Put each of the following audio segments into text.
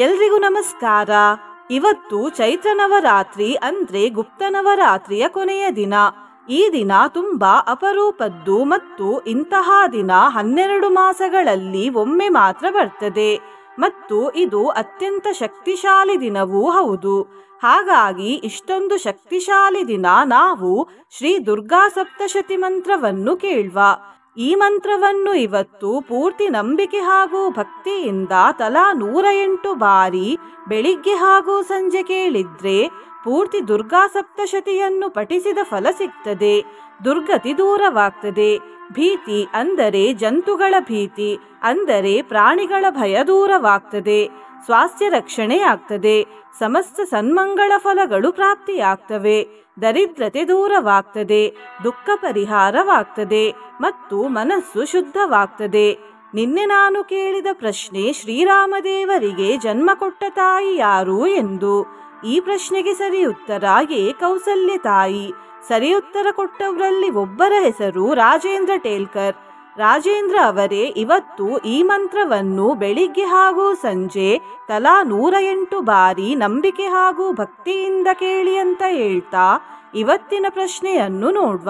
ಎಲ್ರಿಗೂ ನಮಸ್ಕಾರ. ಇವತ್ತು ಚೈತ್ರ ನವರಾತ್ರಿ ಅಂದ್ರೆ ಗುಪ್ತ ನವರಾತ್ರಿಯ ಕೊನೆಯ ದಿನ. ಈ ದಿನ ತುಂಬಾ ಅಪರೂಪದ್ದು ಮತ್ತು ಇಂತಹ ದಿನ 12 ಮಾಸಗಳಲ್ಲಿ ಒಮ್ಮೆ ಮಾತ್ರ ಬರ್ತದೆ ಮತ್ತು ಇದು ಅತ್ಯಂತ ಶಕ್ತಿಶಾಲಿ ದಿನವೂ ಹೌದು. ಹಾಗಾಗಿ ಇಷ್ಟೊಂದು ಶಕ್ತಿಶಾಲಿ ದಿನ ನಾವು ಶ್ರೀ ದುರ್ಗಾ ಸಪ್ತಶತಿ ಮಂತ್ರವನ್ನು ಕೇಳುವ. ಈ ಮಂತ್ರವನ್ನು ಇವತ್ತು ಪೂರ್ತಿ ನಂಬಿಕೆ ಹಾಗೂ ಭಕ್ತಿಯಿಂದ ತಲಾ 108 ಬಾರಿ ಬೆಳಿಗ್ಗೆ ಹಾಗೂ ಸಂಜೆ ಕೇಳಿದ್ರೆ ಪೂರ್ತಿ ದುರ್ಗಾ ಸಪ್ತಶತಿಯನ್ನು ಪಠಿಸಿದ ಫಲ ಸಿಗ್ತದೆ. ದುರ್ಗತಿ ದೂರವಾಗ್ತದೆ. ಭೀತಿ ಅಂದರೆ ಜಂತುಗಳ ಭೀತಿ ಅಂದರೆ ಪ್ರಾಣಿಗಳ ಭಯ ದೂರವಾಗ್ತದೆ. ಸ್ವಾಸ್ಥ್ಯ ರಕ್ಷಣೆಯಾಗ್ತದೆ. ಸಮಸ್ತ ಸನ್ಮಂಗಳ ಫಲಗಳು ಪ್ರಾಪ್ತಿಯಾಗ್ತವೆ. ದರಿದ್ರತೆ ದೂರವಾಗ್ತದೆ. ದುಃಖ ಪರಿಹಾರವಾಗ್ತದೆ ಮತ್ತು ಮನಸ್ಸು ಶುದ್ಧವಾಗ್ತದೆ. ನಿನ್ನೆ ನಾನು ಕೇಳಿದ ಪ್ರಶ್ನೆ, ಶ್ರೀರಾಮದೇವರಿಗೆ ಜನ್ಮ ಕೊಟ್ಟ ತಾಯಿ ಯಾರು ಎಂದು. ಈ ಪ್ರಶ್ನೆಗೆ ಸರಿ ಉತ್ತರ ಕೌಸಲ್ಯ ತಾಯಿ. ಸರಿ ಉತ್ತರ ಕೊಟ್ಟವರಲ್ಲಿ ಒಬ್ಬರ ಹೆಸರು ರಾಜೇಂದ್ರ ಟೇಲ್ಕರ್. ರಾಜೇಂದ್ರ ಅವರೇ ಇವತ್ತು ಈ ಮಂತ್ರವನ್ನು ಬೆಳಿಗ್ಗೆ ಹಾಗೂ ಸಂಜೆ ತಲಾ 108 ಬಾರಿ ನಂಬಿಕೆ ಹಾಗೂ ಭಕ್ತಿಯಿಂದ ಕೇಳಿ ಅಂತ ಹೇಳ್ತಾ ಇವತ್ತಿನ ಪ್ರಶ್ನೆಯನ್ನು ನೋಡುವ.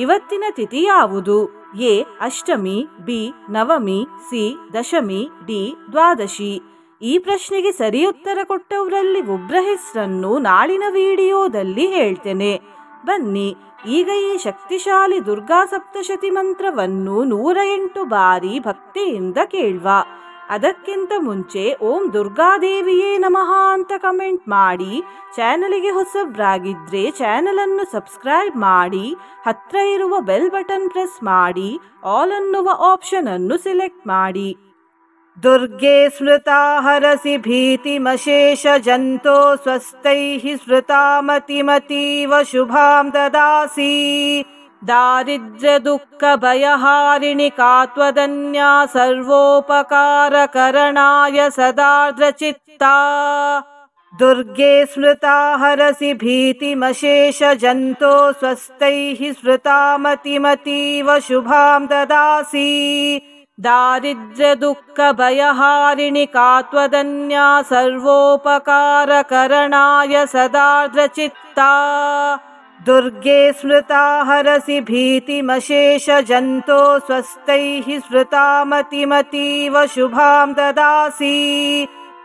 ಇವತ್ತಿನ ತಿಥಿ ಯಾವುದು? ಎ ಅಷ್ಟಮಿ, ಬಿ ನವಮಿ, ಸಿ ದಶಮಿ, ಡಿ ದ್ವಾದಶಿ. ಈ ಪ್ರಶ್ನೆಗೆ ಸರಿ ಉತ್ತರ ಕೊಟ್ಟವರಲ್ಲಿ ಒಬ್ಬರ ಹೆಸರನ್ನು ನಾಳಿನ ವಿಡಿಯೋದಲ್ಲಿ ಹೇಳ್ತೇನೆ. ಬನ್ನಿ ಈಗ ಈ ಶಕ್ತಿಶಾಲಿ ದುರ್ಗಾ ಸಪ್ತಶತಿ ಮಂತ್ರವನ್ನು 108 ಬಾರಿ ಭಕ್ತಿಯಿಂದ ಕೇಳುವ. ಅದಕ್ಕಿಂತ ಮುಂಚೆ ಓಂ ದುರ್ಗಾದೇವಿಯೇ ನಮಃ ಅಂತ ಕಮೆಂಟ್ ಮಾಡಿ, ಚಾನಲಿಗೆ ಹೊಸಬ್ರಾಗಿದ್ರೆ ಚಾನಲ್ ಅನ್ನು ಸಬ್ಸ್ಕ್ರೈಬ್ ಮಾಡಿ, ಹತ್ರ ಇರುವ ಬೆಲ್ ಬಟನ್ ಪ್ರೆಸ್ ಮಾಡಿ, ಆಲ್ ಅನ್ನುವ ಆಪ್ಷನ್ ಅನ್ನು ಸೆಲೆಕ್ಟ್ ಮಾಡಿ. ದುರ್ಗೆ ಸ್ಮೃತಾ ಹರಸಿ ಭೀತಿಮಶೇಷ ಜಂತೋ ಸ್ವಸ್ಥೈಃ ಸ್ಮೃತಾ ಮತಿಮತೀವ ಶುಭಾಂ ದದಾಸಿ. ದಾರಿದ್ರ್ಯ ದುಃಖ ಭಯಹಾರಿಣಿ ಕಾತ್ವದನ್ಯಾ ಸರ್ವೋಪಕಾರ ಕರಣಾಯ ಸದಾರ್ದ್ರ ಚಿತ್ತಾ. ದುರ್ಗೆ ಸ್ಮೃತಾ ಹರಸಿ ಭೀತಿಮಶೇಷ ಜಂತೋ ಸ್ವಸ್ಥೈಃ ಸ್ಮೃತಾ ಮತಿಮತೀವ ಶುಭಾಂ ದದಾಸಿ. ದಾರಿದ್ರ್ಯ ದುಃಖ ಭಯಹಾರಿಣಿ ಕಾತ್ವದನ್ಯಾ ಸರ್ವೋಪಕಾರ ಕರಣಾಯ ಸದಾರ್ದ್ರ ಚಿತ್ತಾ. ದುರ್ಗೆ ಸ್ಮೃತಾ ಹರಸಿ ಭೀತಿಮಶೇಷ ಜಂತೋ ಸ್ವಸ್ಥೈಃ ಸ್ಮೃತಾ ಮತಿಮತೀವ ಶುಭಾಂ ದದಾಸಿ.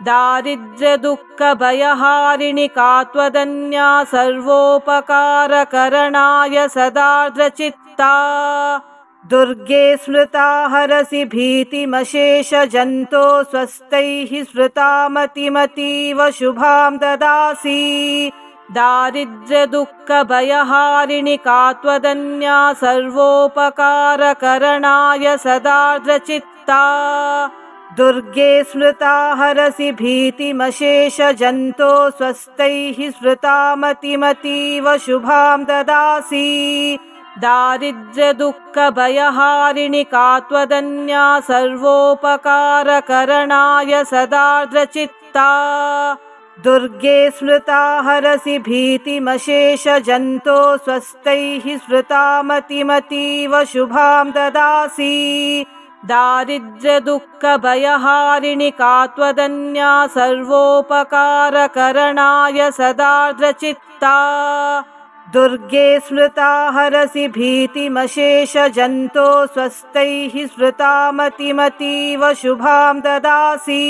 ದಾರಿದ್ರ್ಯ ದುಃಖ ಭಯಹಾರಿಣಿ ಕಾತ್ವದನ್ಯಾ ಸರ್ವೋಪಕಾರ ಕರಣಾಯ ಸದಾರ್ದ್ರ ಚಿತ್ತಾ. ದುರ್ಗೆ ಸ್ಮೃತಾ ಹರಸಿ ಭೀತಿಮಶೇಷ ಜಂತೋ ಸ್ವಸ್ಥೈಃ ಸ್ಮೃತಾ ಮತಿಮತೀವ ಶುಭಾಂ ದದಾಸಿ. ದಾರಿದ್ರ್ಯ ದುಃಖ ಭಯಹಾರಿಣಿ ಕಾತ್ವದನ್ಯಾ ಸರ್ವೋಪಕಾರ ಕರಣಾಯ ಸದಾರ್ದ್ರ ಚಿತ್ತಾ. ದುರ್ಗೆ ಸ್ಮೃತಾ ಹರಸಿ ಭೀತಿಮಶೇಷ ಜಂತೋ ಸ್ವಸ್ಥೈಃ ಸ್ಮೃತಾ ಮತಿಮತೀವ ಶುಭಾಂ ದದಾಸಿ. ದಾರಿದ್ರ್ಯ ದುಃಖ ಭಯಹಾರಿಣಿ ಕಾತ್ವದನ್ಯಾ ಸರ್ವೋಪಕಾರ ಕರಣಾಯ ಸದಾರ್ದ್ರ ಚಿತ್ತಾ. ದುರ್ಗೆ ಸ್ಮೃತಾ ಹರಸಿ ಭೀತಿಮಶೇಷ ಜಂತೋ ಸ್ವಸ್ಥೈಃ ಸ್ಮೃತಾ ಮತಿಮತೀವ ಶುಭಾಂ ದದಾಸಿ. ದಾರಿದ್ರ್ಯ ದುಃಖ ಭಯಹಾರಿಣಿ ಕಾತ್ವದನ್ಯಾ ಸರ್ವೋಪಕಾರ ಕರಣಾಯ ಸದಾರ್ದ್ರ ಚಿತ್ತಾ. ದುರ್ಗೆ ಸ್ಮೃತಾ ಹರಸಿ ಭೀತಿಮಶೇಷ ಜಂತೋ ಸ್ವಸ್ಥೈಃ ಸ್ಮೃತಾ ಮತಿಮತೀವ ಶುಭಾಂ ದದಾಸಿ.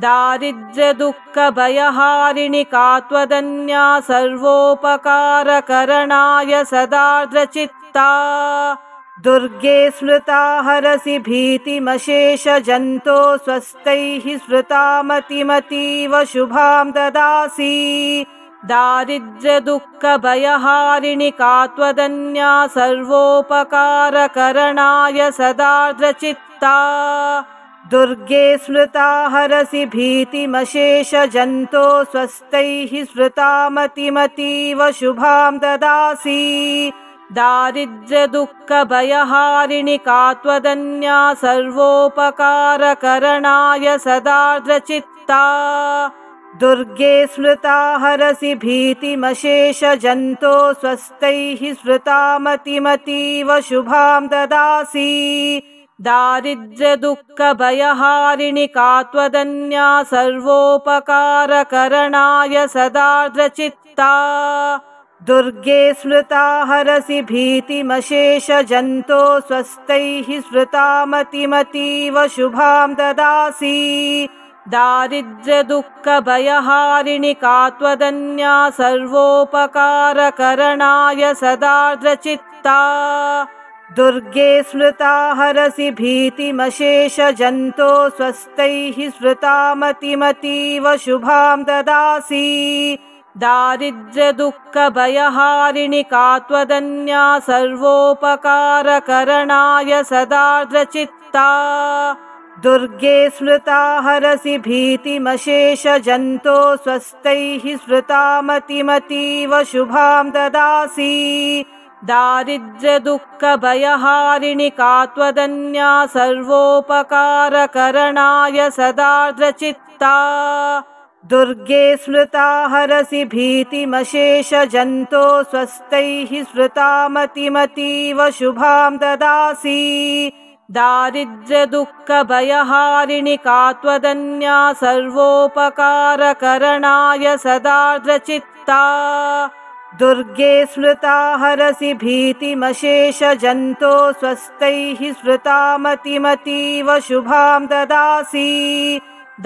ದಾರಿದ್ರ್ಯ ದುಃಖ ಭಯಹಾರಿಣಿ ಕಾತ್ವದನ್ಯಾ ಸರ್ವೋಪಕಾರ ಕರಣಾಯ ಸದಾರ್ದ್ರ ಚಿತ್ತಾ. ದುರ್ಗೆ ಸ್ಮೃತಾ ಹರಸಿ ಭೀತಿಮಶೇಷ ಜಂತೋ ಸ್ವಸ್ಥೈಃ ಸ್ಮೃತಾ ಮತಿಮತೀವ ಶುಭಾಂ ದದಾಸಿ. ದಾರಿದ್ರ್ಯ ದುಃಖ ಭಯಹಾರಿಣಿ ಕಾತ್ವದನ್ಯಾ ಸರ್ವೋಪಕಾರ ಕರಣಾಯ ಸದಾರ್ದ್ರ ಚಿತ್ತಾ. ದುರ್ಗೆ ಸ್ಮೃತಾ ಹರಸಿ ಭೀತಿಮಶೇಷ ಜಂತೋ ಸ್ವಸ್ಥೈಃ ಸ್ಮೃತಾ ಮತಿಮತೀವ ಶುಭಾಂ ದದಾಸಿ. ದಾರಿದ್ರ್ಯ ದುಃಖ ಭಯಹಾರಿಣಿ ಕಾತ್ವದನ್ಯಾ ಸರ್ವೋಪಕಾರ ಕರಣಾಯ ಸದಾರ್ದ್ರ ಚಿತ್ತಾ. ದುರ್ಗೆ ಸ್ಮೃತಾ ಹರಸಿ ಭೀತಿಮಶೇಷ ಜಂತೋ ಸ್ವಸ್ಥೈಃ ಸ್ಮೃತಾ ಮತಿಮತೀವ ಶುಭಾಂ ದದಾಸಿ. दारिद्र्यदुःखभयहारिणि का त्वदन्या सर्वोपकारकरणाय सदार्द्रचित्ता दुर्गे स्मृता हरसि भीतिमशेषजन्तो स्वस्तैः स्मृता मतिमतीव शुभां ददासि दारिद्र्यदुःखभयहारिणि का त्वदन्या सर्वोपकारकरणाय सदार्द्रचित्ता दुर्गे स्मृता हरसि भीतिमशेषजन्तो स्वस्तैः स्मृता मतिमतीव शुभां ददासि दारिद्र्यदुःखभयहारिणि का त्वदन्या सर्वोपकारकरणाय सदार्द्रचित्ता दुर्गे स्मृता हरसि भीतिमशेषजन्तो स्वस्तैः स्मृता मतिमतीव शुभां ददासि दारिद्र्यदुःखभयहारिणि का त्वदन्या सर्वोपकारकरणाय सदार्द्रचित्ता दुर्गे स्मृता हरसि भीतिमशेषजन्तो स्वस्तैः स्मृता मतिमतीव शुभां ददासि दारिद्र्यदुःखभयहारिणि का त्वदन्या सर्वोपकारकरणाय सदार्द्रचित्ता दुर्गे स्मृता हरसि भीतिमशेषजन्तो स्वस्तैः स्मृता मतिमतीव शुभां ददासि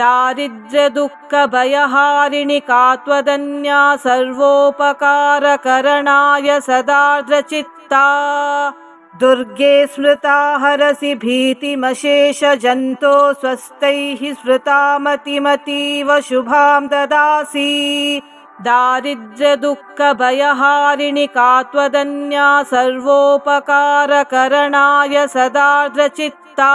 दारिद्र्यदुःखभयहारिणि का त्वदन्या सर्वोपकारकरणाय सदार्द्रचित्ता दुर्गे स्मृता हरसि भीतिमशेषजन्तो स्वस्तैः स्मृता मतिमतीव शुभां ददासि दारिद्र्यदुःखभयहारिणि का त्वदन्या सर्वोपकारकरणाय सदार्द्रचित्ता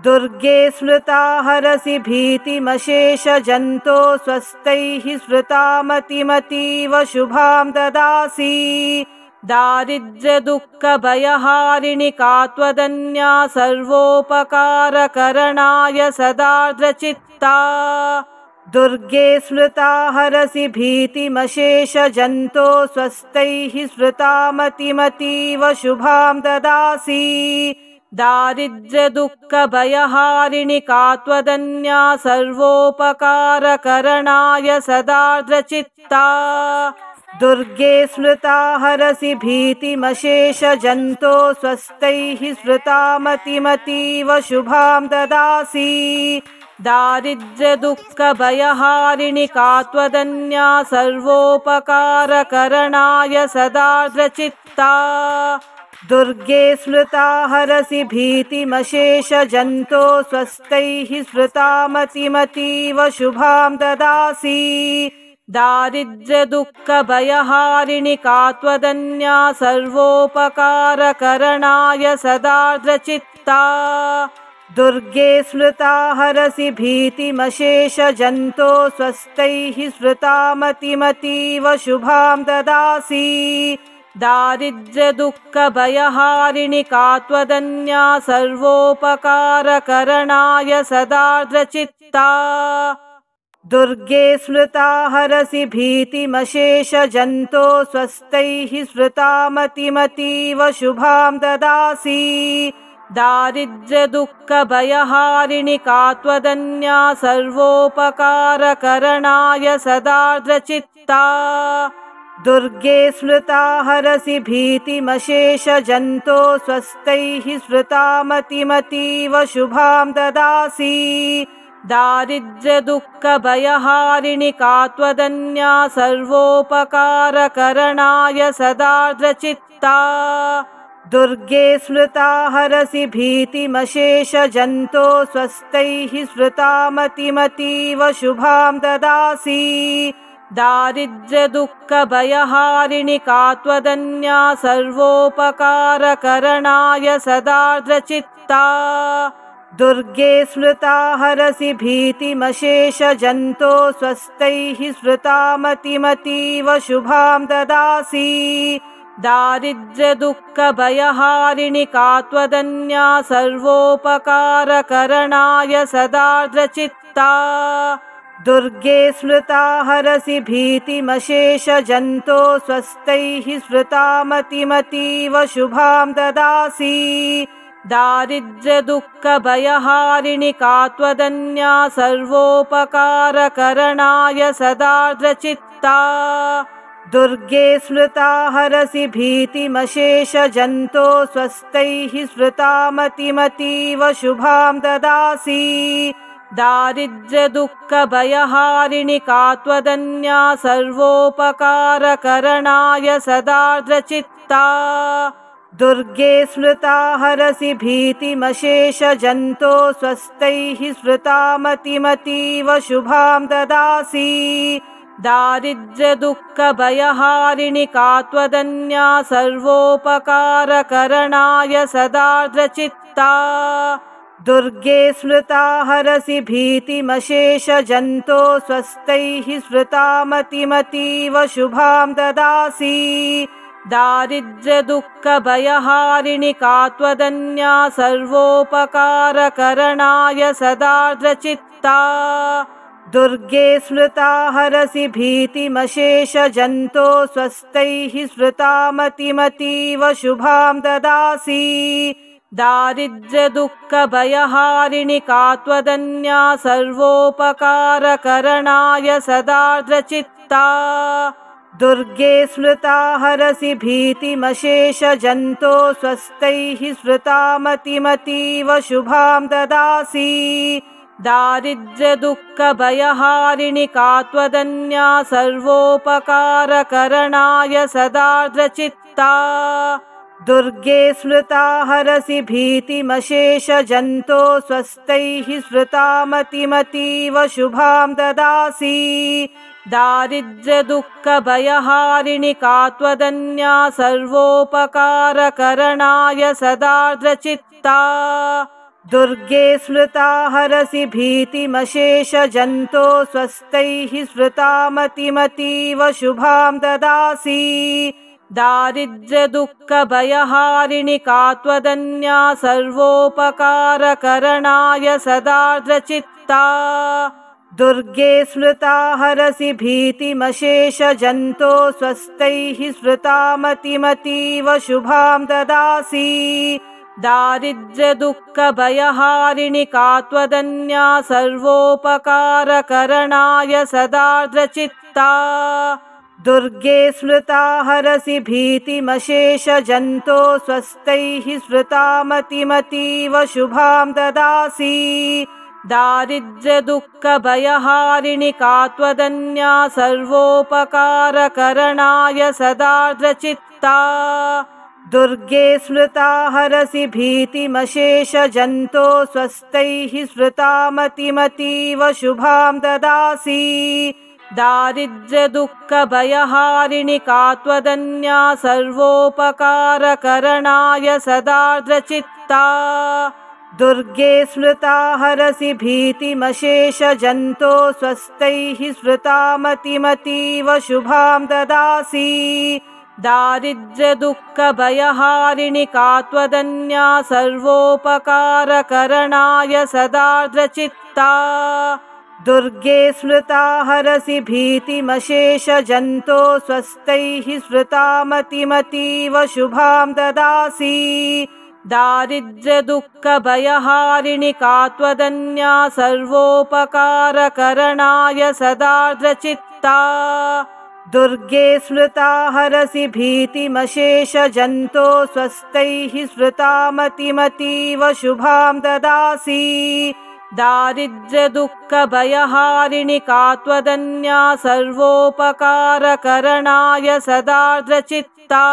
दुर्गे स्मृता हरसि भीतिमशेषजन्तो स्वस्तैः स्मृता मतिमतीव शुभां ददासि दारिद्र्यदुःखभयहारिणि का त्वदन्या सर्वोपकारकरणाय सदार्द्रचित्ता दुर्गे स्मृता हरसि भीतिमशेषजन्तो स्वस्तैः स्मृता मतिमतीव शुभां ददासि दारिद्र्यदुःखभयहारिणि का त्वदन्या सर्वोपकारकरणाय सदार्द्रचित्ता दुर्गे स्मृता हरसि भीतिमशेषजन्तो स्वस्तैः स्मृता मतिमतीव शुभां ददासि दारिद्र्यदुःखभयहारिणि का त्वदन्या सर्वोपकारकरणाय सदार्द्रचित्ता दुर्गे स्मृता हरसि भीतिमशेषजन्तो स्वस्तैः स्मृता मतिमतीव शुभां ददासि दारिद्र्यदुःखभयहारिणि का त्वदन्या सर्वोपकारकरणाय सदार्द्रचित्ता दुर्गे स्मृता हरसि भीतिमशेषजन्तो स्वस्तैः स्मृता मतिमतीव शुभां ददासि दारिद्र्यदुःखभयहारिणि का त्वदन्या सर्वोपकारकरणाय सदार्द्रचित्ता दुर्गे स्मृता हरसि भीतिमशेषजन्तो स्वस्तैः स्मृता मतिमतीव शुभां ददासि दारिद्र्यदुःखभयहारिणि का त्वदन्या सर्वोपकारकरणाय सदार्द्रचित्ता दुर्गे स्मृता हरसि भीतिमशेषजन्तो स्वस्तैः स्मृता मतिमतीव शुभां ददासि दारिद्र्यदुःखभयहारिणि का त्वदन्या सर्वोपकारकरणाय सदार्द्रचित्ता दुर्गे स्मृता हरसि भीतिमशेषजन्तो स्वस्तैः स्मृता मतिमतीव शुभां ददासि दारिद्र्यदुःखभयहारिणि का त्वदन्या सर्वोपकारकरणाय सदार्द्रचित्ता दुर्गे स्मृता हरसि भीतिमशेषजन्तो स्वस्तैः स्मृता मतिमतीव शुभां ददासि दारिद्र्यदुःखभयहारिणि का त्वदन्या सर्वोपकारकरणाय सदार्द्रचित्ता दुर्गे स्मृता हरसि भीतिमशेषजन्तो स्वस्तैः स्मृता मतिमतीव शुभां ददासि दारिद्र्यदुःखभयहारिणि का त्वदन्या सर्वोपकारकरणाय सदार्द्रचित्ता दुर्गे स्मृता हरसि भीतिमशेषजन्तो स्वस्तैः स्मृता मतिमतीव शुभां ददासि दारिद्र्यदुःखभयहारिणि का त्वदन्या सर्वोपकारकरणाय सदार्द्रचित्ता दुर्गे स्मृता हरसि भीतिमशेषजन्तो स्वस्तैः स्मृता मतिमतीव शुभां ददासि दारिद्र्यदुःखभयहारिणि का त्वदन्या सर्वोपकारकरणाय सदार्द्रचित्ता दुर्गे स्मृता हरसि भीतिमशेषजन्तो स्वस्तैः स्मृता मतिमतीव शुभां ददासि दारिद्र्यदुःखभयहारिणि का त्वदन्या सर्वोपकारकरणाय सदार्द्रचित्ता दुर्गे स्मृता हरसि भीतिमशेषजन्तो स्वस्तैः स्मृता मतिमतीव शुभां ददासि दारिद्र्यदुःखभयहारिणि का त्वदन्या सर्वोपकारकरणाय सदार्द्रचित्ता दुर्गे स्मृता हरसि भीतिमशेषजन्तो स्वस्तैः स्मृता मतिमतीव शुभां ददासि दारिद्र्यदुःखभयहारिणि का त्वदन्या सर्वोपकारकरणाय सदार्द्रचित्ता दुर्गे स्मृता हरसि भीतिमशेषजन्तो स्वस्तैः स्मृता मतिमतीव शुभां ददासि दारिद्र्यदुःखभयहारिणि का त्वदन्या सर्वोपकारकरणाय सदार्द्रचित्ता दुर्गे स्मृता हरसि भीतिमशेषजन्तो स्वस्तैः स्मृता मतिमतीव शुभां ददासि दारिद्र्यदुःखभयहारिणि का त्वदन्या सर्वोपकारकरणाय सदार्द्रचित्ता दुर्गे स्मृता हरसि भीतिमशेषजन्तो स्वस्तैः स्मृता मतिमतीव शुभां ददासि दारिद्र्यदुःखभयहारिणि का त्वदन्या सर्वोपकारकरणाय सदार्द्रचित्ता दुर्गे स्मृता हरसि भीतिमशेषजन्तो स्वस्तैः स्मृता मतिमतीव शुभां ददासि दारिद्र्यदुःखभयहारिणि का त्वदन्या सर्वोपकारकरणाय सदार्द्रचित्ता दुर्गे स्मृता हरसि भीतिमशेषजन्तो स्वस्तैः स्मृता मतिमतीव शुभां ददासि दारिद्र्यदुःखभयहारिणि का त्वदन्या सर्वोपकारकरणाय सदार्द्रचित्ता दुर्गे स्मृता हरसि भीतिमशेषजन्तो स्वस्तैः स्मृता मतिमतीव शुभां ददासि दारिद्र्यदुःखभयहारिणि का त्वदन्या सर्वोपकारकरणाय सदार्द्रचित्ता दुर्गे स्मृता हरसि भीतिमशेषजन्तो स्वस्तैः स्मृता मतिमतीव शुभां ददासि दारिद्र्यदुःखभयहारिणि का त्वदन्या सर्वोपकारकरणाय सदार्द्रचित्ता दुर्गे स्मृता हरसि भीतिमशेषजन्तो स्वस्तैः स्मृता मतिमतीव शुभां ददासि दारिद्र्यदुःखभयहारिणि का त्वदन्या सर्वोपकारकरणाय सदार्द्रचित्ता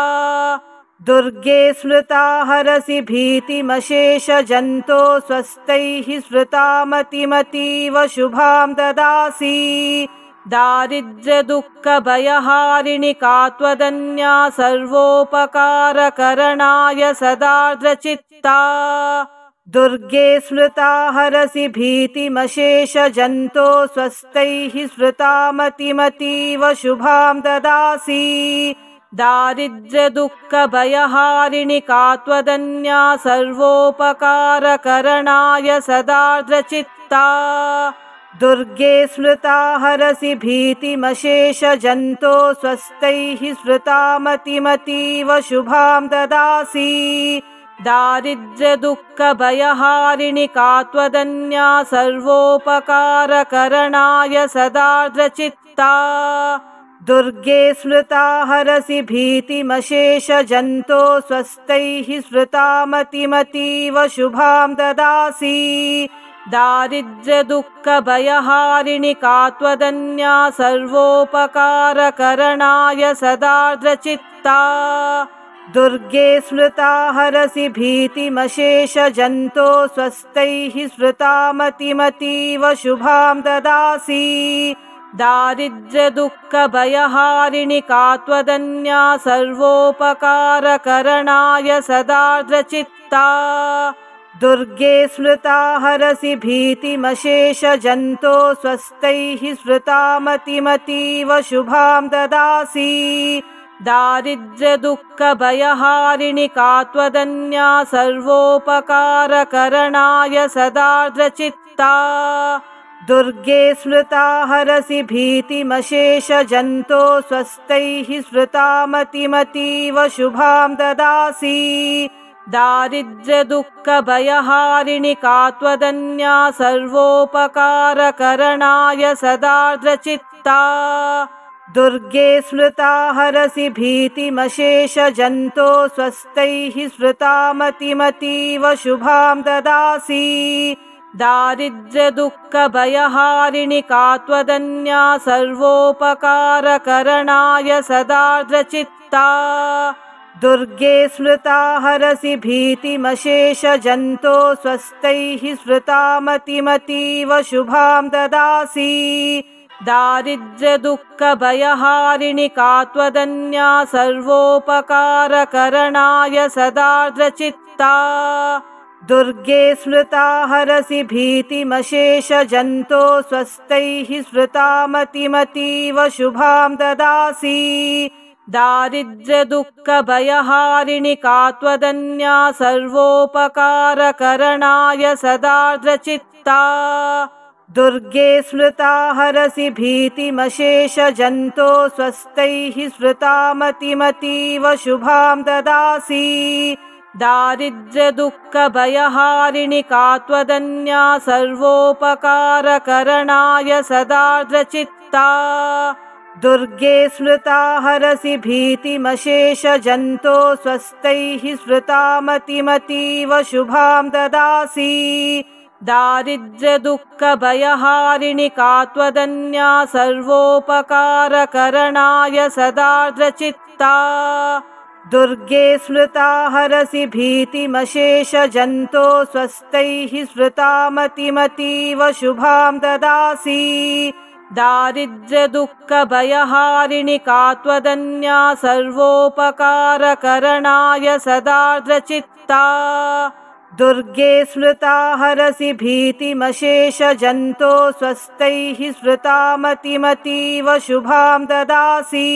दुर्गे स्मृता हरसि भीतिमशेषजन्तो स्वस्तैः स्मृता मतिमतीव शुभां ददासि दारिद्र्यदुःखभयहारिणि का त्वदन्या सर्वोपकारकरणाय सदार्द्रचित्ता दुर्गे स्मृता हरसि भीतिमशेषजन्तो स्वस्तैः स्मृता मतिमतीव शुभां ददासि दारिद्र्यदुःखभयहारिणि का त्वदन्या सर्वोपकारकरणाय सदार्द्रचित्ता दुर्गे स्मृता हरसि भीतिमशेषजन्तो स्वस्तैः स्मृता मतिमतीव शुभां ददासि दारिद्र्यदुःखभयहारिणि का त्वदन्या सर्वोपकारकरणाय सदार्द्रचित्ता दुर्गे स्मृता हरसि भीतिमशेषजन्तो स्वस्तैः स्मृता मतिमतीव शुभां ददासि दारिद्र्यदुःखभयहारिणि का त्वदन्या सर्वोपकारकरणाय सदार्द्रचित्ता दुर्गे स्मृता हरसि भीतिमशेषजन्तो स्वस्तैः स्मृता मतिमतीव शुभां ददासि दारिद्र्यदुःखभयहारिणि का त्वदन्या सर्वोपकारकरणाय सदार्द्रचित्ता दुर्गे स्मृता हरसि भीतिमशेषजन्तो स्वस्तैः स्मृता मतिमतीव शुभां ददासि दारिद्र्यदुःखभयहारिणि का त्वदन्या सर्वोपकारकरणाय सदार्द्रचित्ता दुर्गे स्मृता हरसि भीतिमशेषजन्तो स्वस्तैः स्मृता मतिमतीव शुभां ददासि दारिद्र्यदुःखभयहारिणि का त्वदन्या सर्वोपकारकरणाय सदार्द्रचित्ता दुर्गे स्मृता हरसि भीतिमशेषजन्तो स्वस्तैः स्मृता मतिमतीव शुभां ददासि दारिद्र्यदुःखभयहारिणि का त्वदन्या सर्वोपकारकरणाय सदार्द्रचित्ता दुर्गे स्मृता हरसि भीतिमशेषजन्तो स्वस्तैः स्मृता मतिमतीव शुभां ददासि दारिद्र्यदुःखभयहारिणि का त्वदन्या सर्वोपकारकरणाय सदार्द्रचित्ता दुर्गे स्मृता हरसि भीतिमशेषजन्तो स्वस्तैः स्मृता मतिमतीव शुभां ददासि दारिद्र्यदुःखभयहारिणि का त्वदन्या सर्वोपकारकरणाय सदार्द्रचित्ता दुर्गे स्मृता हरसि भीतिमशेषजन्तो स्वस्तैः स्मृता मतिमतीव शुभां ददासि दारिद्र्यदुःखभयहारिणि का त्वदन्या सर्वोपकारकरणाय सदार्द्रचित्ता दुर्गे स्मृता हरसि भीतिमशेषजन्तो स्वस्तैः स्मृता मतिमतीव शुभां ददासि दारिद्र्यदुःखभयहारिणि का त्वदन्या सर्वोपकारकरणाय सदार्द्रचित्ता दुर्गे स्मृता हरसि भीतिमशेषजन्तो स्वस्तैः स्मृता मतिमतीव शुभां ददासि दारिद्र्यदुःखभयहारिणि का त्वदन्या सर्वोपकारकरणाय सदार्द्रचित्ता दुर्गे स्मृता हरसि भीतिमशेषजन्तो स्वस्तैः स्मृता मतिमतीव शुभां ददासि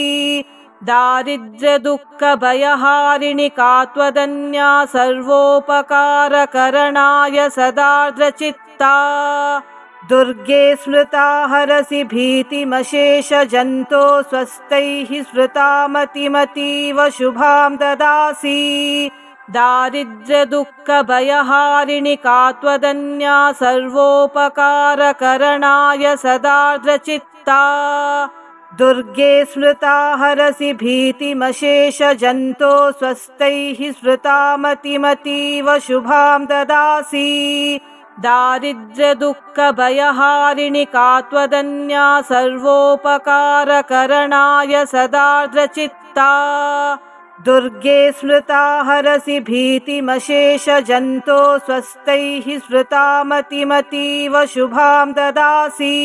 दारिद्र्यदुःखभयहारिणि का त्वदन्या सर्वोपकारकरणाय सदार्द्रचित्ता दुर्गे स्मृता हरसि भीतिमशेषजन्तो स्वस्तैः स्मृता मतिमतीव शुभां ददासि दारिद्र्यदुःखभयहारिणि का त्वदन्या सर्वोपकारकरणाय सदार्द्रचित्ता दुर्गे स्मृता हरसि भीतिमशेषजन्तो स्वस्तैः स्मृता मतिमतीव शुभां ददासि दारिद्र्यदुःखभयहारिणि का त्वदन्या सर्वोपकारकरणाय सदार्द्रचित्ता दुर्गे स्मृता हरसि भीतिमशेषजन्तो स्वस्तैः स्मृता मतिमतीव शुभां ददासि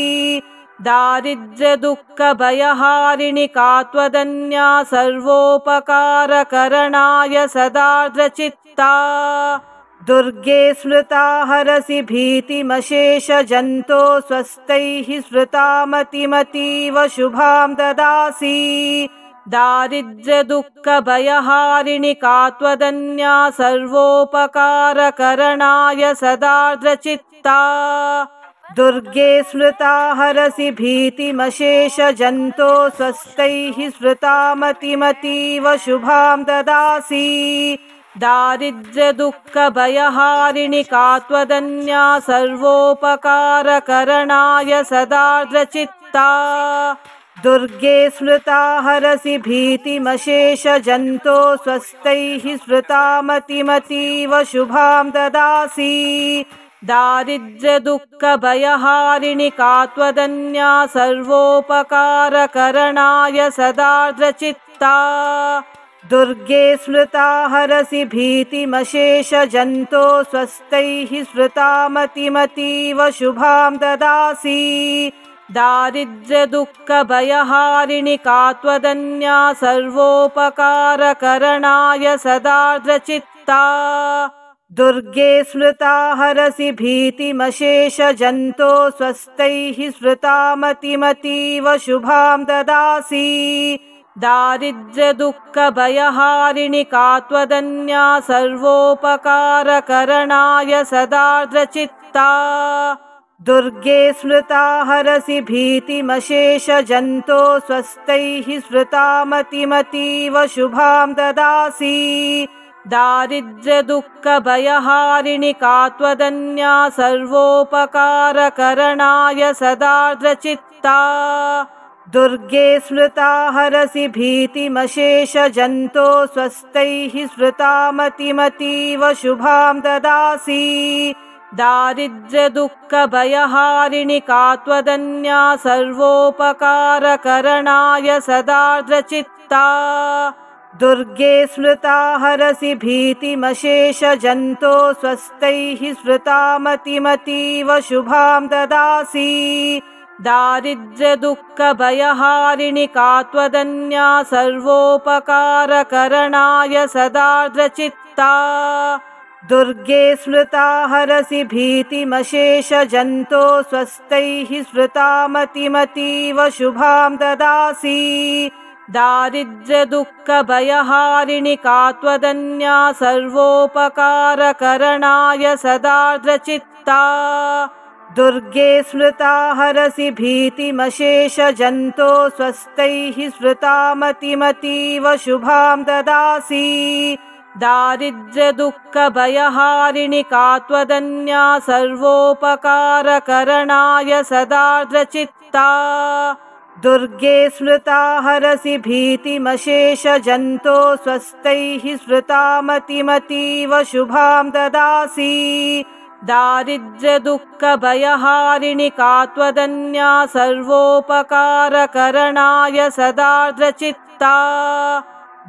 दारिद्र्यदुःखभयहारिणि का त्वदन्या सर्वोपकारकरणाय सदार्द्रचित्ता दुर्गे स्मृता हरसि भीतिमशेषजन्तो स्वस्तैः स्मृता मतिमतीव शुभां ददासि दारिद्र्यदुःखभयहारिणि का त्वदन्या सर्वोपकारकरणाय सदार्द्रचित्ता दुर्गे स्मृता हरसि भीतिमशेषजन्तो स्वस्तैः स्मृता मतिमतीव शुभां ददासि दारिद्र्यदुःखभयहारिणि का त्वदन्या सर्वोपकारकरणाय सदार्द्रचित्ता दुर्गे स्मृता हरसि भीतिमशेषजन्तो स्वस्तैः स्मृतामतिमतीव शुभां ददासि दारिद्र्यदुःखभयहारिणि का त्वदन्या सर्वोपकारकरणाय सदार्द्रचित्ता दुर्गे स्मृता हरसि भीतिमशेषजन्तो स्वस्तैः स्मृतामतिमतीव शुभां ददासि दारिद्र्यदुःखभयहारिणि का त्वदन्या सर्वोपकारकरणाय सदार्द्रचित्ता दुर्गे स्मृता हरसि भीतिमशेषजन्तो स्वस्तैः स्मृतामतिमतीव शुभां ददासि दारिद्र्यदुःखभयहारिणि का त्वदन्या सर्वोपकारकरणाय सदार्द्रचित्ता दुर्गे स्मृता हरसि भीतिमशेषजन्तो स्वस्तैः स्मृतामतिमतीव शुभां ददासि दारिद्र्यदुःखभयहारिणि का त्वदन्या सर्वोपकारकरणाय सदार्द्रचित्ता दुर्गे स्मृता हरसि भीतिमशेषजन्तो स्वस्तैः स्मृतामतिमतीव शुभां ददासि दारिद्र्यदुःखभयहारिणि का त्वदन्या सर्वोपकारकरणाय सदार्द्रचित्ता दुर्गे स्मृता हरसि भीतिमशेषजन्तो स्वस्तैः स्मृतामतिमतीव शुभां ददासि दारिद्र्यदुःखभयहारिणि का त्वदन्या सर्वोपकारकरणाय सदार्द्रचित्ता दुर्गे स्मृता हरसि भीतिमशेषजन्तो स्वस्तैः स्मृतामतिमतीव शुभां ददासि दारिद्र्यदुःखभयहारिणि का त्वदन्या सर्वोपकारकरणाय सदार्द्रचित्ता दुर्गे स्मृता हरसि भीतिमशेषजन्तो स्वस्तैः स्मृतामतिमतीव शुभां ददासि दारिद्र्यदुःखभयहारिणि का त्वदन्या सर्वोपकारकरणाय सदार्द्रचित्ता दुर्गे स्मृता हरसि भीतिमशेषजन्तो स्वस्तैः स्मृतामतिमतीव शुभां ददासि दारिद्र्यदुःखभयहारिणि का त्वदन्या सर्वोपकारकरणाय सदार्द्रचित्ता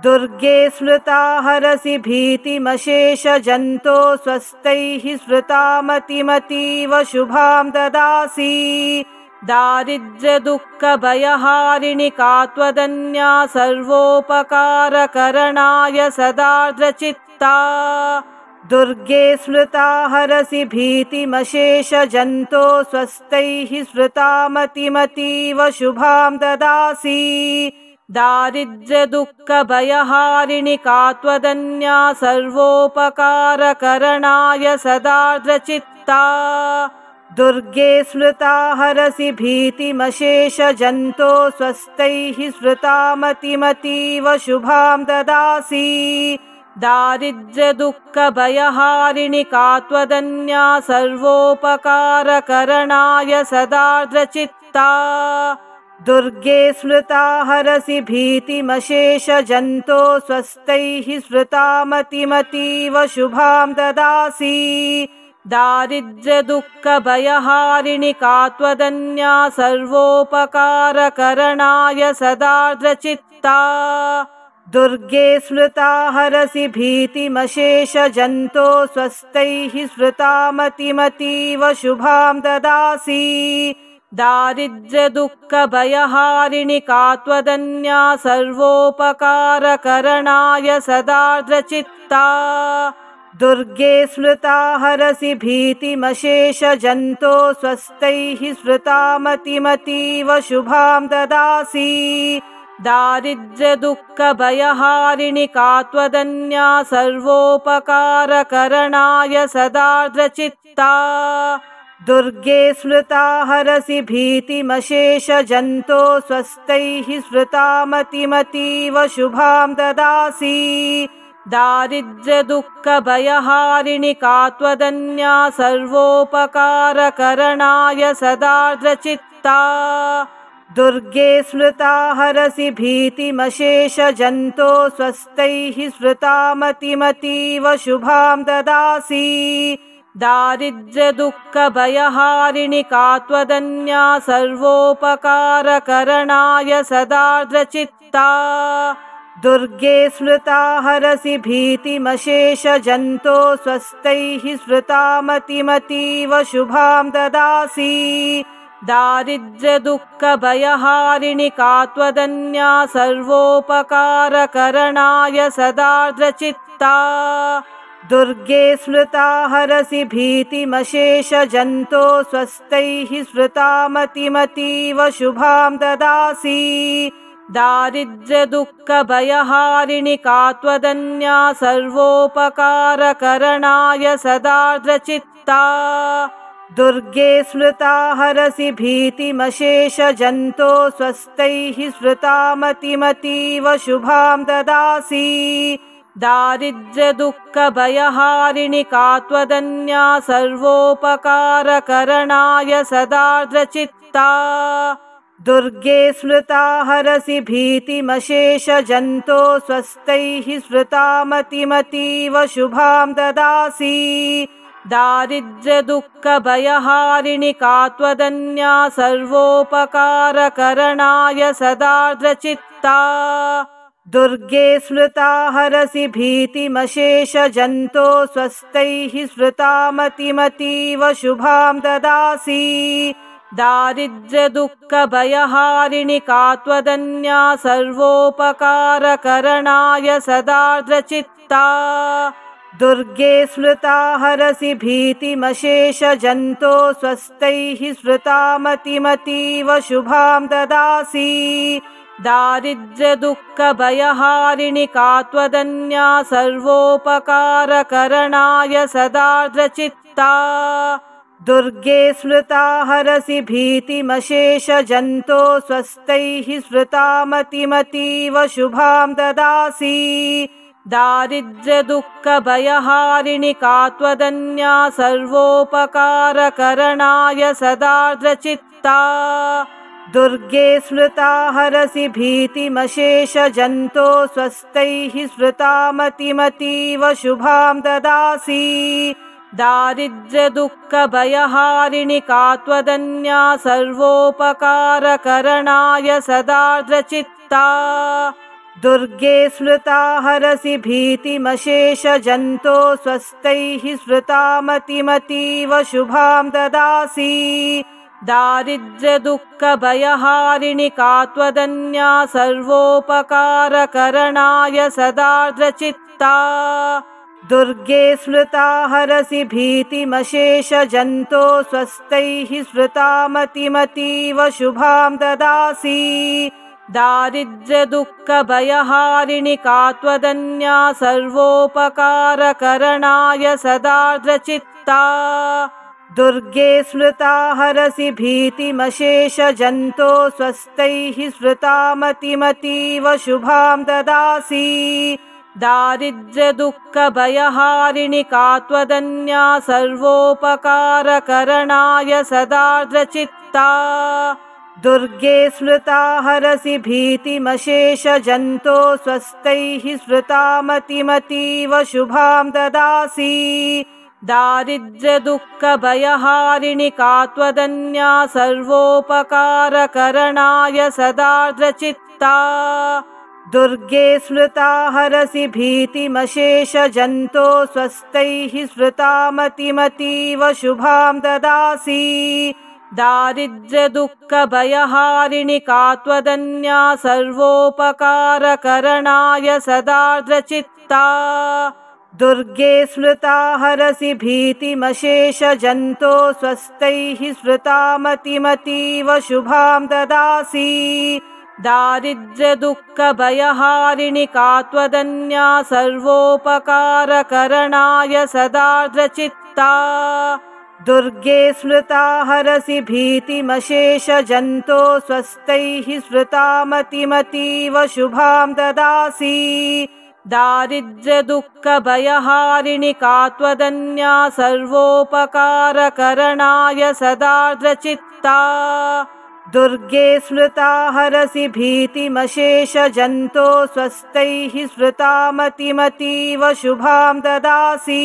दुर्गे स्मृता हरसि भीतिमशेषजन्तो स्वस्तैः स्मृतामतिमतीव शुभां ददासि दारिद्र्यदुःखभयहारिणि का त्वदन्या सर्वोपकारकरणाय सदार्द्रचित्ता दुर्गे स्मृता हरसि भीतिमशेषजन्तो स्वस्तैः स्मृतामतिमतीव शुभां ददासि दारिद्र्यदुःखभयहारिणि का त्वदन्या सर्वोपकारकरणाय सदार्द्रचित्ता दुर्गे स्मृता हरसि भीतिमशेषजन्तो स्वस्तैः स्मृतामतिमतीव शुभां ददासि दारिद्र्यदुःखभयहारिणि का त्वदन्या सर्वोपकारकरणाय सदार्द्रचित्ता दुर्गे स्मृता हरसि भीतिमशेषजन्तो स्वस्तैः स्मृतामतिमतीव शुभां ददासि दारिद्र्यदुःखभयहारिणि का त्वदन्या सर्वोपकारकरणाय सदार्द्रचित्ता दुर्गे स्मृता हरसि भीतिमशेषजन्तो स्वस्तैः स्मृतामतिमतीव शुभां ददासि दारिद्र्यदुःखभयहारिणि का त्वदन्या सर्वोपकारकरणाय सदार्द्रचित्ता दुर्गे स्मृता हरसि भीतिमशेषजन्तो स्वस्तैः स्मृतामतिमतीव शुभां ददासि दारिद्र्यदुःखभयहारिणि का त्वदन्या सर्वोपकारकरणाय सदार्द्रचित्ता दुर्गे स्मृता हरसि भीतिमशेषजन्तो स्वस्तैः स्मृतामतिमतीव शुभां ददासि दारिद्र्यदुःखभयहारिणि का त्वदन्या सर्वोपकारकरणाय सदार्द्रचित्ता दुर्गे स्मृता हरसि भीतिमशेषजन्तो स्वस्तैः स्मृता मतिमतीव शुभां ददासि दारिद्र्यदुःखभयहारिणि का त्वदन्या सर्वोपकारकरणाय सदार्द्रचित्ता दुर्गे स्मृता हरसि भीतिमशेषजन्तो स्वस्तैः स्मृता मतिमतीव शुभां ददासि दारिद्र्यदुःखभयहारिणि का त्वदन्या सर्वोपकारकरणाय सदार्द्रचित्ता दुर्गे स्मृता हरसि भीतिमशेषजन्तो स्वस्तैः स्मृता मतिमतीव शुभां ददासि दारिद्र्यदुःखभयहारिणि का त्वदन्या सर्वोपकारकरणाय सदार्द्रचित्ता दुर्गे स्मृता हरसि भीतिमशेषजन्तो स्वस्तैः स्मृता मतिमतीव शुभां ददासि दारिद्र्यदुःखभयहारिणि का त्वदन्या सर्वोपकारकरणाय सदार्द्रचित्ता दुर्गे स्मृता हरसि भीतिमशेषजन्तो स्वस्तैः स्मृता मतिमतीव शुभां ददासि दारिद्र्यदुःखभयहारिणि का त्वदन्या सर्वोपकारकरणाय सदार्द्रचित्ता दुर्गे स्मृता हरसि भीतिमशेषजन्तो स्वस्तैः स्मृता मतिमतीव शुभां ददासि दारिद्र्यदुःखभयहारिणि का त्वदन्या सर्वोपकारकरणाय सदार्द्रचित्ता दुर्गे स्मृता हरसि भीतिमशेषजन्तो स्वस्तैः स्मृता मतिमतीव शुभां ददासि दारिद्र्यदुःखभयहारिणि का त्वदन्या सर्वोपकारकरणाय सदार्द्रचित्ता दुर्गे स्मृता हरसि भीतिमशेषजन्तो स्वस्तैः स्मृता मतिमतीव शुभां ददासि दारिद्र्यदुःखभयहारिणि का त्वदन्या सर्वोपकारकरणाय सदार्द्रचित्ता दुर्गे स्मृता हरसि भीतिमशेषजन्तो स्वस्तैः स्मृता मतिमतीव शुभां ददासि दारिद्र्यदुःखभयहारिणि का त्वदन्या सर्वोपकारकरणाय सदार्द्रचित्ता दुर्गे स्मृता हरसि भीतिमशेषजन्तो स्वस्तैः स्मृता मतिमतीव शुभां ददासि दारिद्र्यदुःखभयहारिणि का त्वदन्या सर्वोपकारकरणाय सदार्द्रचित्ता दुर्गे स्मृता हरसि भीतिमशेषजन्तो स्वस्तैः स्मृता मतिमतीव शुभां ददासि दारिद्र्यदुःखभयहारिणि का त्वदन्या सर्वोपकारकरणाय सदार्द्रचित्ता दुर्गे स्मृता हरसि भीतिमशेषजन्तो स्वस्तैः स्मृता मतिमतीव शुभां ददासि दारिद्र्यदुःखभयहारिणि का त्वदन्या सर्वोपकारकरणाय सदार्द्रचित्ता दुर्गे स्मृता हरसि भीतिमशेषजन्तो स्वस्तैः स्मृता मतिमतीव शुभां ददासि दारिद्र्यदुःखभयहारिणि का त्वदन्या सर्वोपकारकरणाय सदार्द्रचित्ता दुर्गे स्मृता हरसि भीतिमशेषजन्तो स्वस्तैः स्मृता मतिमतीव शुभां ददासि दारिद्र्यदुःखभयहारिणि का त्वदन्या सर्वोपकारकरणाय सदार्द्रचित्ता दुर्गे स्मृता हरसि भीतिमशेषजन्तो स्वस्तैः स्मृता मतिमतीव शुभां ददासि दारिद्र्यदुःखभयहारिणि का त्वदन्या सर्वोपकारकरणाय सदार्द्रचित्ता दुर्गे स्मृता हरसि भीतिमशेषजन्तो स्वस्तैः स्मृता मतिमतीव शुभां ददासि दारिद्र्यदुःखभयहारिणि का त्वदन्या सर्वोपकारकरणाय सदार्द्रचित्ता दुर्गे स्मृता हरसि भीतिमशेषजन्तो स्वस्तैः स्मृतामतिमतीव शुभां ददासि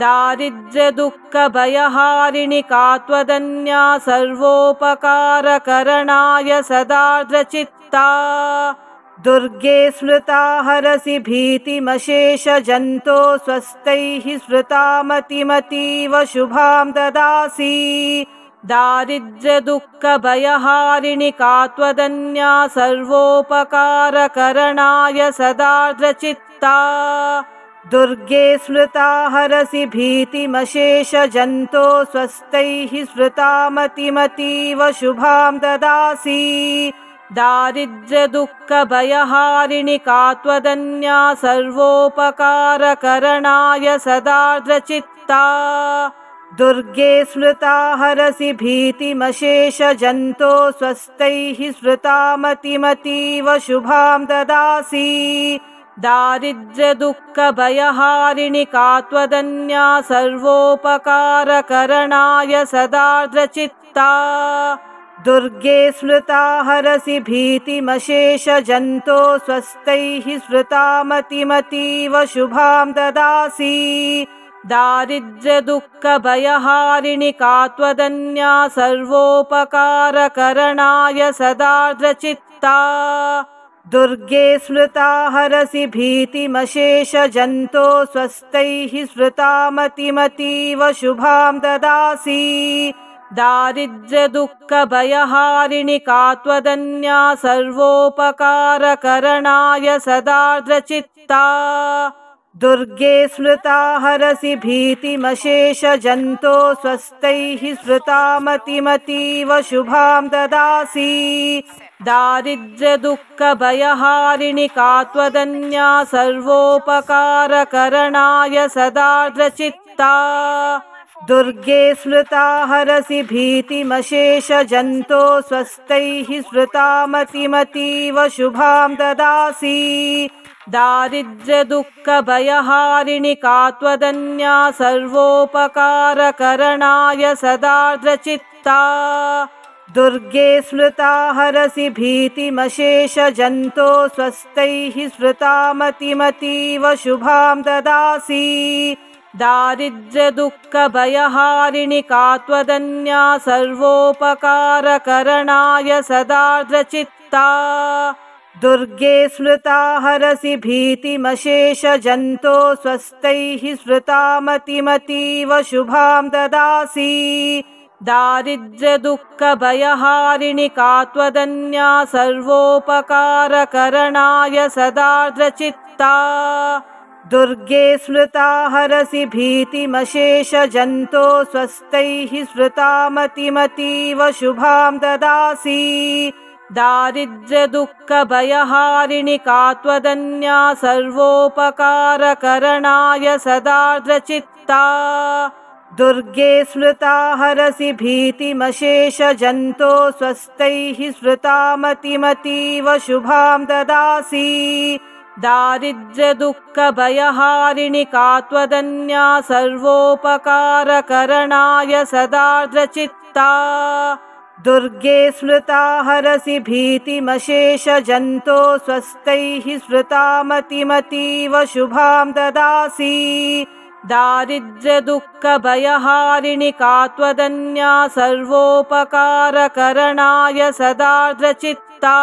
दारिद्र्यदुःखभयहारिणि का त्वदन्या सर्वोपकारकरणाय सदार्द्रचित्ता दुर्गे स्मृता हरसि भीतिमशेषजन्तो स्वस्तैः स्मृतामतिमतीव शुभां ददासि दारिद्र्यदुःखभयहारिणि का त्वदन्या सर्वोपकारकरणाय सदार्द्रचित्ता दुर्गे स्मृता हरसि भीतिमशेषजन्तो स्वस्तैः स्मृतामतिमतीव शुभां ददासि दारिद्र्यदुःखभयहारिणि का त्वदन्या सर्वोपकारकरणाय सदार्द्रचित्ता दुर्गे स्मृता हरसि भीतिमशेषजन्तो स्वस्तैः स्मृतामतिमतीव शुभां ददासि दारिद्र्यदुःखभयहारिणि का त्वदन्या सर्वोपकारकरणाय सदार्द्रचित्ता दुर्गे स्मृता हरसि भीतिमशेषजन्तो स्वस्तैः स्मृतामतिमतीव शुभां ददासि दारिद्र्यदुःखभयहारिणि का त्वदन्या सर्वोपकारकरणाय सदार्द्रचित्ता दुर्गे स्मृता हरसि भीतिमशेषजन्तो स्वस्तैः स्मृतामतिमतीव शुभां ददासि दारिद्र्यदुःखभयहारिणि का त्वदन्या सर्वोपकारकरणाय सदार्द्रचित्ता दुर्गे स्मृता हरसि भीतिमशेषजन्तो स्वस्तैः स्मृतामतिमतीव शुभां ददासि दारिद्र्यदुःखभयहारिणि का त्वदन्या सर्वोपकारकरणाय सदार्द्रचित्ता दुर्गे स्मृता हरसि भीतिमशेषजन्तो स्वस्तैः स्मृतामतिमतीव शुभां ददासि दारिद्र्यदुःखभयहारिणि का त्वदन्या सर्वोपकारकरणाय सदार्द्रचित्ता दुर्गे स्मृता हरसि भीतिमशेषजन्तो स्वस्तैः स्मृतामतिमतीव शुभां ददासि दारिद्र्यदुःखभयहारिणि का त्वदन्या सर्वोपकारकरणाय सदार्द्रचित्ता दुर्गे स्मृता हरसि भीतिमशेषजन्तो स्वस्तैः स्मृतामतिमतीव शुभां ददासि दारिद्र्यदुःखभयहारिणि का त्वदन्या सर्वोपकारकरणाय सदार्द्रचित्ता दुर्गे स्मृता हरसि भीतिमशेषजन्तो स्वस्तैः स्मृतामतिमतीव शुभां ददासि दारिद्र्यदुःखभयहारिणि का त्वदन्या सर्वोपकारकरणाय सदार्द्रचित्ता दुर्गे स्मृता हरसि भीतिमशेषजन्तो स्वस्तैः स्मृतामतिमतीव शुभां ददासि दारिद्र्यदुःखभयहारिणि का त्वदन्या सर्वोपकारकरणाय सदार्द्रचित्ता दुर्गे स्मृता हरसि भीतिमशेषजन्तो स्वस्तैः स्मृतामतिमतीव शुभां ददासि दारिद्र्यदुःखभयहारिणि का त्वदन्या सर्वोपकारकरणाय सदार्द्रचित्ता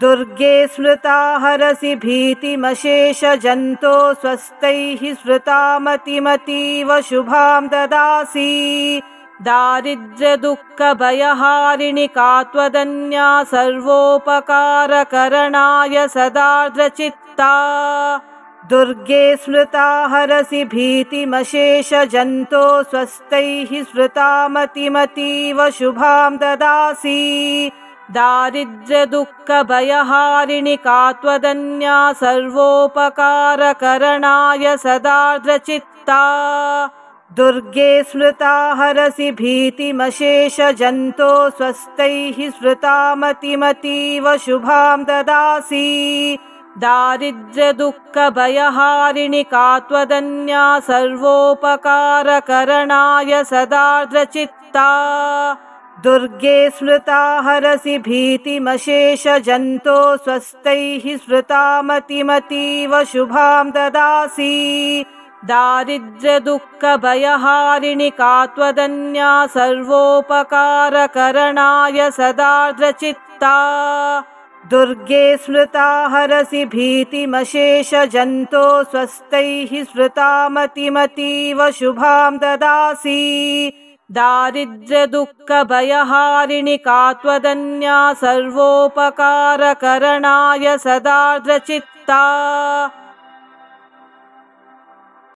दुर्गे स्मृता हरसि भीतिमशेषजन्तो स्वस्तैः स्मृतामतिमतीव शुभां ददासि दारिद्र्यदुःखभयहारिणि का त्वदन्या सर्वोपकारकरणाय सदार्द्रचित्ता दुर्गे स्मृता हरसि भीतिमशेषजन्तो स्वस्तैः स्मृतामतिमतीव शुभां ददासि दारिद्र्यदुःखभयहारिणि का त्वदन्या सर्वोपकारकरणाय सदार्द्रचित्ता दुर्गे स्मृता हरसि भीतिमशेषजन्तो स्वस्तैः स्मृतामतिमतीव शुभां ददासि दारिद्र्यदुःखभयहारिणि का त्वदन्या सर्वोपकारकरणाय सदार्द्रचित्ता दुर्गे स्मृता हरसि भीतिमशेषजन्तो स्वस्तैः स्मृता मतिमतीव शुभां ददासि दारिद्र्यदुःखभयहारिणि का त्वदन्या सर्वोपकारकरणाय सदार्द्रचित्ता दुर्गे स्मृता हरसि भीतिमशेषजन्तो स्वस्तैः स्मृता मतिमतीव शुभां ददासि दारिद्र्यदुःखभयहारिणि का त्वदन्या सर्वोपकारकरणाय सदार्द्रचित्ता